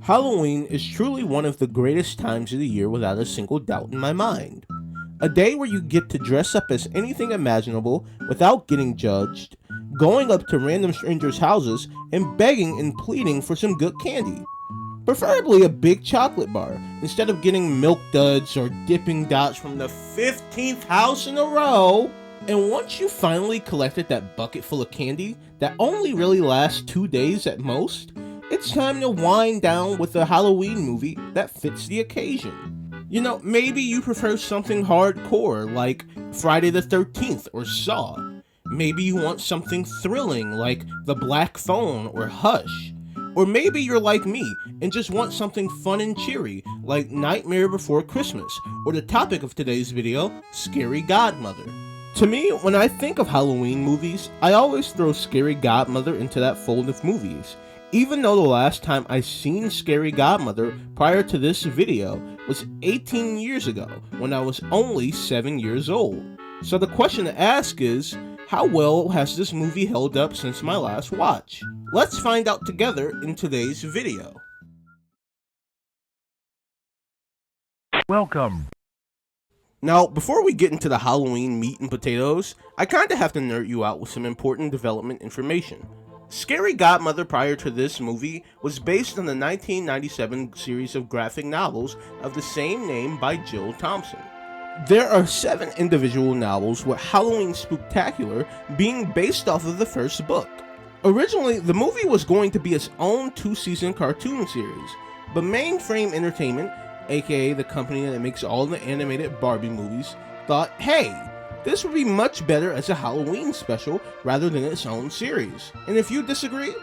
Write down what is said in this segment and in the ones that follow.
Halloween is truly one of the greatest times of the year without a single doubt in my mind. A day where you get to dress up as anything imaginable without getting judged, going up to random strangers' houses and begging and pleading for some good candy. Preferably a big chocolate bar, instead of getting milk duds or dipping dots from the 15th house in a row. And once you finally collected that bucket full of candy that only really lasts 2 days at most, it's time to wind down with a Halloween movie that fits the occasion. You know, maybe you prefer something hardcore like Friday the 13th or Saw. Maybe you want something thrilling like The Black Phone or Hush. Or maybe you're like me and just want something fun and cheery like Nightmare Before Christmas or the topic of today's video, Scary Godmother. To me, when I think of Halloween movies, I always throw Scary Godmother into that fold of movies. Even though the last time I seen Scary Godmother prior to this video was 18 years ago, when I was only 7 years old. So the question to ask is, how well has this movie held up since my last watch? Let's find out together in today's video. Welcome. Now, before we get into the Halloween meat and potatoes, I kinda have to nerd you out with some important development information. Scary Godmother prior to this movie was based on the 1997 series of graphic novels of the same name by Jill Thompson. There are 7 individual novels with Halloween Spooktacular being based off of the first book. Originally, the movie was going to be its own 2-season cartoon series, but Mainframe Entertainment, aka the company that makes all the animated Barbie movies, thought, hey, this would be much better as a Halloween special rather than its own series. And if you disagree,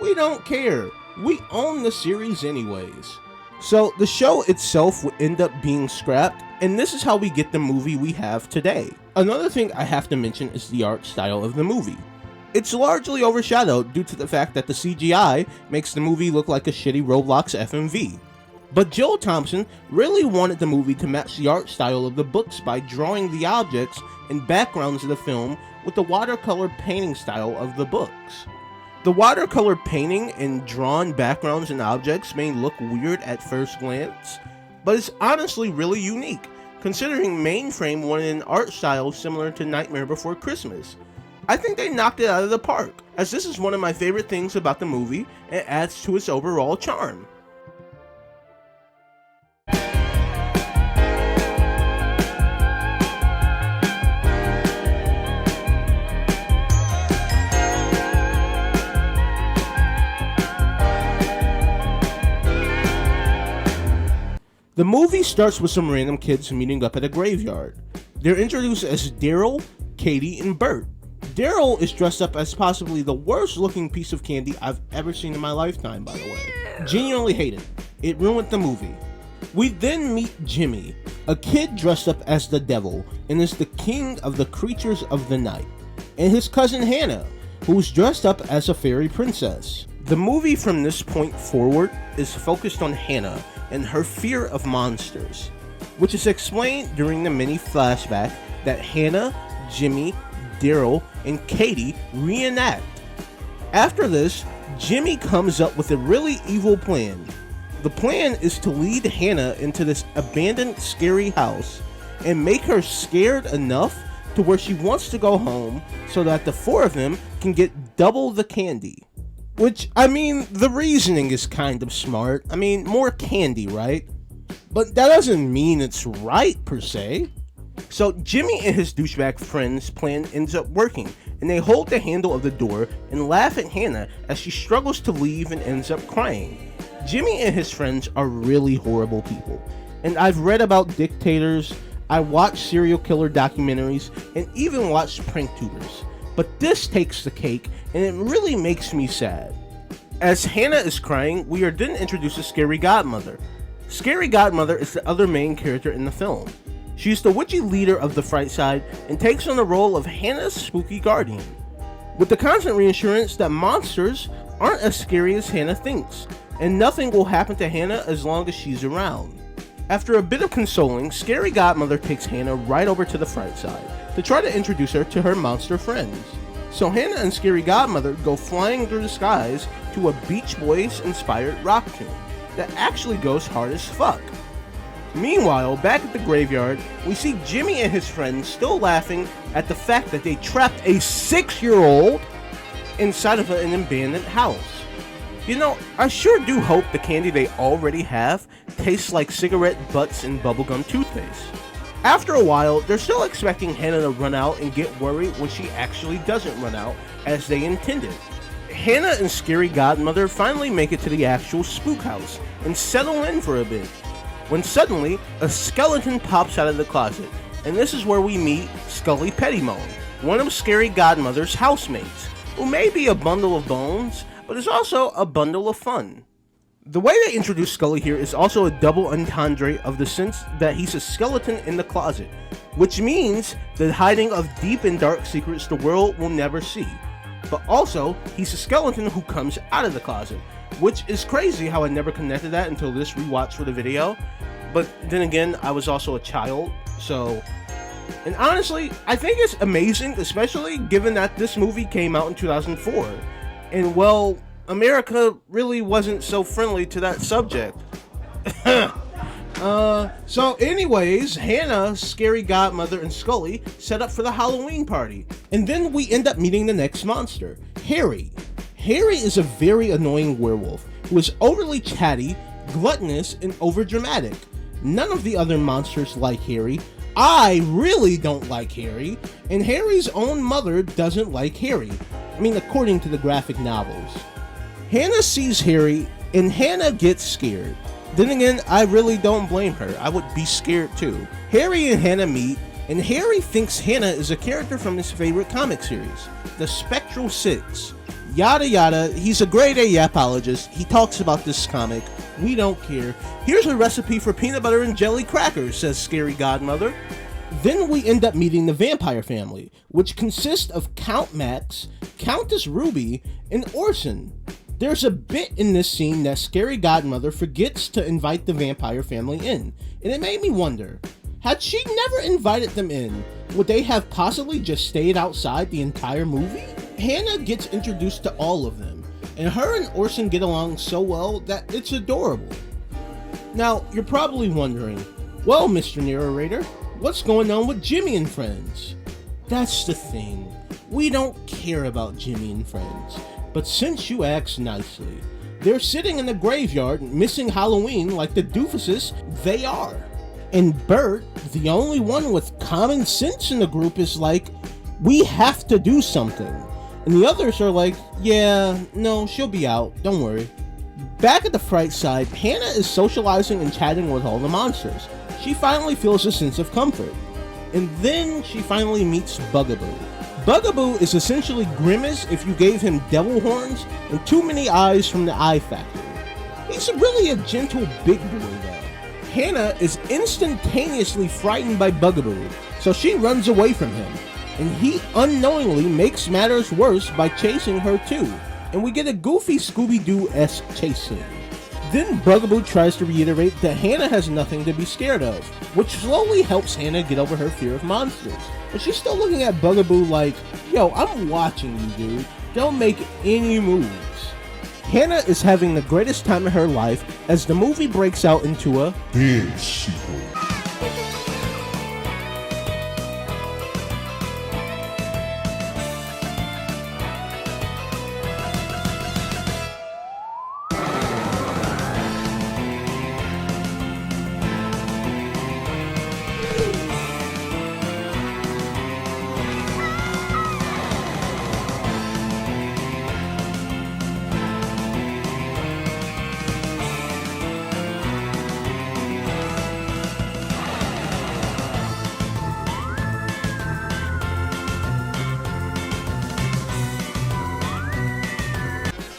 we don't care. We own the series anyways. So the show itself would end up being scrapped, and this is how we get the movie we have today. Another thing I have to mention is the art style of the movie. It's largely overshadowed due to the fact that the CGI makes the movie look like a shitty Roblox FMV. But Jill Thompson really wanted the movie to match the art style of the books by drawing the objects and backgrounds of the film with the watercolor painting style of the books. The watercolor painting and drawn backgrounds and objects may look weird at first glance, but it's honestly really unique, considering Mainframe wanted an art style similar to Nightmare Before Christmas. I think they knocked it out of the park, as this is one of my favorite things about the movie and adds to its overall charm. The movie starts with some random kids meeting up at a graveyard. They're introduced as Daryl, Katie, and Bert. Daryl is dressed up as possibly the worst looking piece of candy I've ever seen in my lifetime, by the way. Genuinely hate it. It ruined the movie. We then meet Jimmy, a kid dressed up as the devil and is the king of the creatures of the night, and his cousin Hannah, who's dressed up as a fairy princess. The movie from this point forward is focused on Hannah and her fear of monsters, which is explained during the mini flashback that Hannah, Jimmy, Daryl, and Katie reenact. After this, Jimmy comes up with a really evil plan. The plan is to lead Hannah into this abandoned scary house and make her scared enough to where she wants to go home so that the 4 of them can get double the candy. Which, I mean, the reasoning is kind of smart. I mean, more candy, right? But that doesn't mean it's right, per se. So Jimmy and his douchebag friend's plan ends up working, and they hold the handle of the door and laugh at Hannah as she struggles to leave and ends up crying. Jimmy and his friends are really horrible people, and I've read about dictators, I watched serial killer documentaries, and even watched prank tubers. But this takes the cake, and it really makes me sad. As Hannah is crying, we are then introduced to Scary Godmother. Scary Godmother is the other main character in the film. She's the witchy leader of the Fright Side and takes on the role of Hannah's spooky guardian, with the constant reassurance that monsters aren't as scary as Hannah thinks, and nothing will happen to Hannah as long as she's around. After a bit of consoling, Scary Godmother takes Hannah right over to the Fright Side to try to introduce her to her monster friends. So Hannah and Scary Godmother go flying through the skies to a Beach Boys inspired rock tune. that actually goes hard as fuck. Meanwhile, back at the graveyard, we see Jimmy and his friends still laughing at the fact that they trapped a 6-year-old inside of an abandoned house. You know, I sure do hope the candy they already have tastes like cigarette butts and bubblegum toothpaste. After a while, they're still expecting Hannah to run out and get worried when she actually doesn't run out as they intended. Hannah and Scary Godmother finally make it to the actual spook house and settle in for a bit, when suddenly a skeleton pops out of the closet, and this is where we meet Scully Pettymone, one of Scary Godmother's housemates, who may be a bundle of bones, but is also a bundle of fun. The way they introduce Scully here is also a double entendre of the sense that he's a skeleton in the closet, which means the hiding of deep and dark secrets the world will never see. But also, he's a skeleton who comes out of the closet, which is crazy how I never connected that until this rewatch for the video. But then again, I was also a child, so... And honestly, I think it's amazing, especially given that this movie came out in 2004. And well, America really wasn't so friendly to that subject. So anyways, Hannah, Scary Godmother, and Scully set up for the Halloween party. And then we end up meeting the next monster, Harry. Harry is a very annoying werewolf who is overly chatty, gluttonous, and overdramatic. None of the other monsters like Harry. I really don't like Harry, and Harry's own mother doesn't like Harry. I mean, according to the graphic novels. Hannah sees Harry, and Hannah gets scared. Then again, I really don't blame her. I would be scared too. Harry and Hannah meet, and Harry thinks Hannah is a character from his favorite comic series, The Spectral Six. Yada yada, he's a grade A yapologist. He talks about this comic. We don't care. Here's a recipe for peanut butter and jelly crackers, says Scary Godmother. Then we end up meeting the vampire family, which consists of Count Max, Countess Ruby, and Orson. There's a bit in this scene that Scary Godmother forgets to invite the vampire family in, and it made me wonder, had she never invited them in, would they have possibly just stayed outside the entire movie? Hannah gets introduced to all of them, and her and Orson get along so well that it's adorable. Now, you're probably wondering, well, Mr. Narrator, what's going on with Jimmy and friends? That's the thing, we don't care about Jimmy and friends, but since you asked nicely, they're sitting in the graveyard missing Halloween like the doofuses they are. And Bert, the only one with common sense in the group, is like, we have to do something. And the others are like, yeah, no, she'll be out, don't worry. Back at the Fright side, Hannah is socializing and chatting with all the monsters. She finally feels a sense of comfort. And then she finally meets Bugaboo. Bugaboo is essentially Grimace if you gave him devil horns and too many eyes from the Eye Factory. He's really a gentle big boy though. Hannah is instantaneously frightened by Bugaboo, so she runs away from him, and he unknowingly makes matters worse by chasing her too, and we get a goofy Scooby-Doo-esque chase scene. Then Bugaboo tries to reiterate that Hannah has nothing to be scared of, which slowly helps Hannah get over her fear of monsters. But she's still looking at Bugaboo like, yo, I'm watching you, dude. Don't make any moves. Hannah is having the greatest time of her life as the movie breaks out into a dance sequence.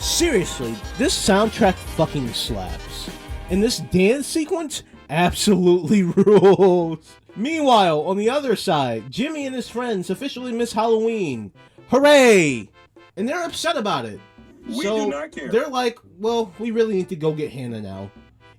Seriously, this soundtrack fucking slaps. And this dance sequence absolutely rules. Meanwhile, on the other side, Jimmy and his friends officially miss Halloween. Hooray! And they're upset about it. We do not care. They're like, well, we really need to go get Hannah now.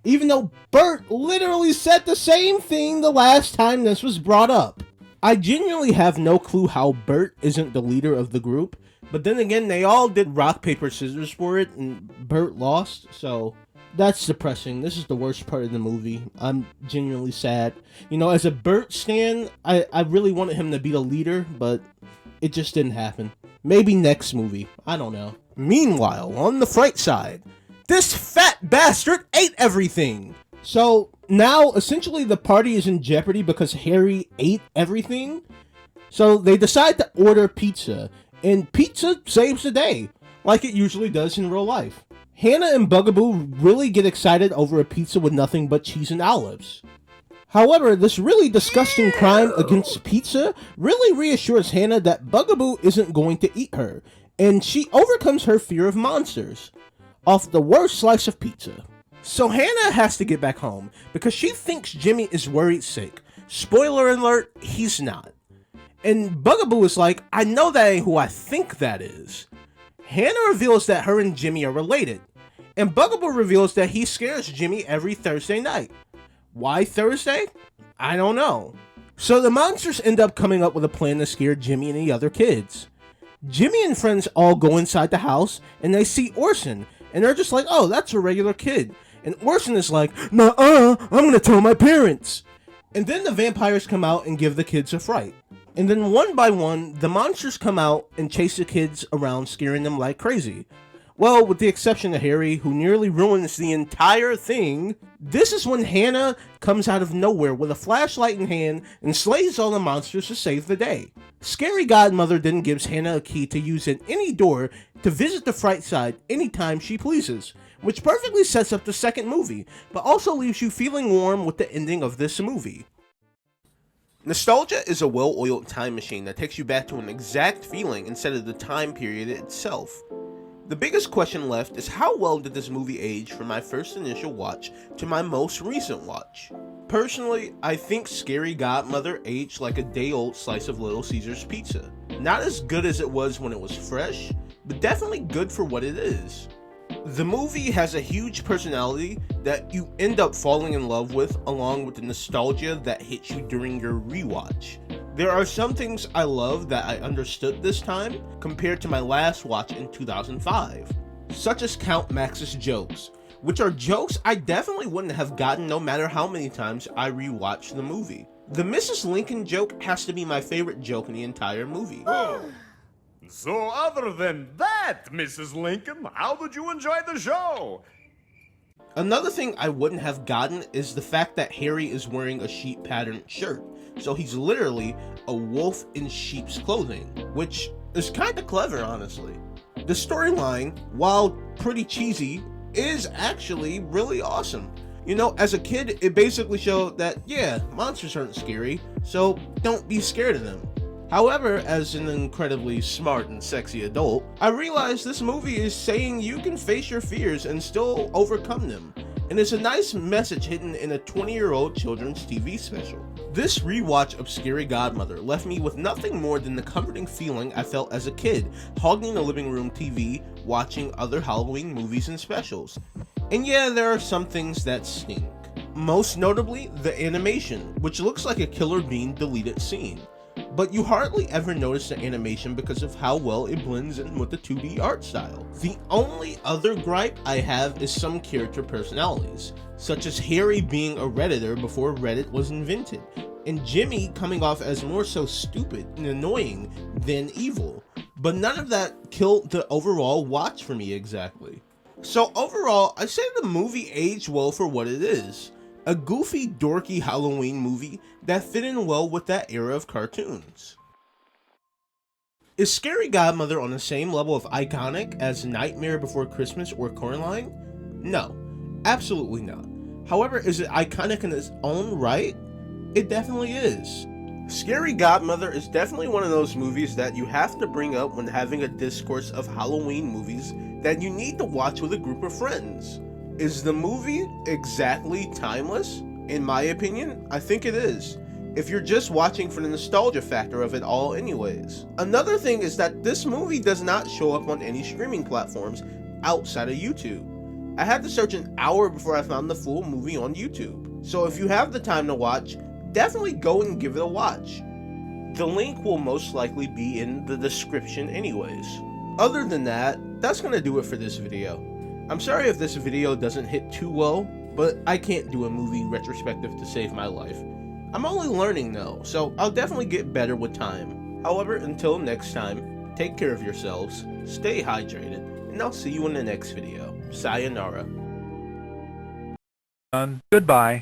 Even though Bert literally said the same thing the last time this was brought up. I genuinely have no clue how Bert isn't the leader of the group. But then again, they all did rock, paper, scissors for it, and Bert lost, so... That's depressing. This is the worst part of the movie. I'm genuinely sad. You know, as a Bert stan, I really wanted him to be the leader, but it just didn't happen. Maybe next movie. I don't know. Meanwhile, on the Fright side, this fat bastard ate everything. So now, essentially, the party is in jeopardy because Harry ate everything. So they decide to order pizza, and pizza saves the day, like it usually does in real life. Hannah and Bugaboo really get excited over a pizza with nothing but cheese and olives. However, this really disgusting crime against pizza really reassures Hannah that Bugaboo isn't going to eat her, and she overcomes her fear of monsters off the worst slice of pizza. So Hannah has to get back home because she thinks Jimmy is worried sick. Spoiler alert, he's not. And Bugaboo is like, I know that ain't who I think that is. Hannah reveals that her and Jimmy are related. And Bugaboo reveals that he scares Jimmy every Thursday night. Why Thursday? I don't know. So the monsters end up coming up with a plan to scare Jimmy and the other kids. Jimmy and friends all go inside the house and they see Orson. And they're just like, oh, that's a regular kid. And Orson is like, nuh-uh, I'm gonna tell my parents. And then the vampires come out and give the kids a fright. And then one by one, the monsters come out and chase the kids around, scaring them like crazy. Well, with the exception of Harry, who nearly ruins the entire thing. This is when Hannah comes out of nowhere with a flashlight in hand and slays all the monsters to save the day. Scary Godmother then gives Hannah a key to use at any door to visit the Fright side anytime she pleases, which perfectly sets up the second movie, but also leaves you feeling warm with the ending of this movie. Nostalgia is a well-oiled time machine that takes you back to an exact feeling instead of the time period itself. The biggest question left is how well did this movie age from my first initial watch to my most recent watch? Personally, I think Scary Godmother aged like a day-old slice of Little Caesars pizza. Not as good as it was when it was fresh, but definitely good for what it is. The movie has a huge personality that you end up falling in love with, along with the nostalgia that hits you during your rewatch. There are some things I love that I understood this time compared to my last watch in 2005, such as Count Max's jokes, which are jokes I definitely wouldn't have gotten no matter how many times I rewatched the movie. The Mrs. Lincoln joke has to be my favorite joke in the entire movie. So other than that, Mrs. Lincoln, how did you enjoy the show? Another thing I wouldn't have gotten is the fact that Harry is wearing a sheep patterned shirt. So he's literally a wolf in sheep's clothing, which is kinda clever, honestly. The storyline, while pretty cheesy, is actually really awesome. You know, as a kid, it basically showed that, yeah, monsters aren't scary, so don't be scared of them. However, as an incredibly smart and sexy adult, I realized this movie is saying you can face your fears and still overcome them, and it's a nice message hidden in a 20-year-old children's TV special. This rewatch of Scary Godmother left me with nothing more than the comforting feeling I felt as a kid, hogging the living room TV, watching other Halloween movies and specials. And yeah, there are some things that stink. Most notably, the animation, which looks like a Killer Bean deleted scene. But you hardly ever notice the animation because of how well it blends in with the 2D art style. The only other gripe I have is some character personalities, such as Harry being a Redditor before Reddit was invented, and Jimmy coming off as more so stupid and annoying than evil. But none of that killed the overall watch for me exactly. So overall, I say the movie aged well for what it is. A goofy, dorky Halloween movie that fit in well with that era of cartoons. Is Scary Godmother on the same level of iconic as Nightmare Before Christmas or Coraline? No, absolutely not. However, is it iconic in its own right? It definitely is. Scary Godmother is definitely one of those movies that you have to bring up when having a discourse of Halloween movies that you need to watch with a group of friends. Is the movie exactly timeless? In my opinion, I think it is, if you're just watching for the nostalgia factor of it all anyways. Another thing is that this movie does not show up on any streaming platforms outside of YouTube. I had to search an hour before I found the full movie on YouTube. So if you have the time to watch, definitely go and give it a watch. The link will most likely be in the description anyways. Other than that, that's gonna do it for this video. I'm sorry if this video doesn't hit too well, but I can't do a movie retrospective to save my life. I'm only learning though, so I'll definitely get better with time. However, until next time, take care of yourselves, stay hydrated, and I'll see you in the next video. Sayonara. Goodbye.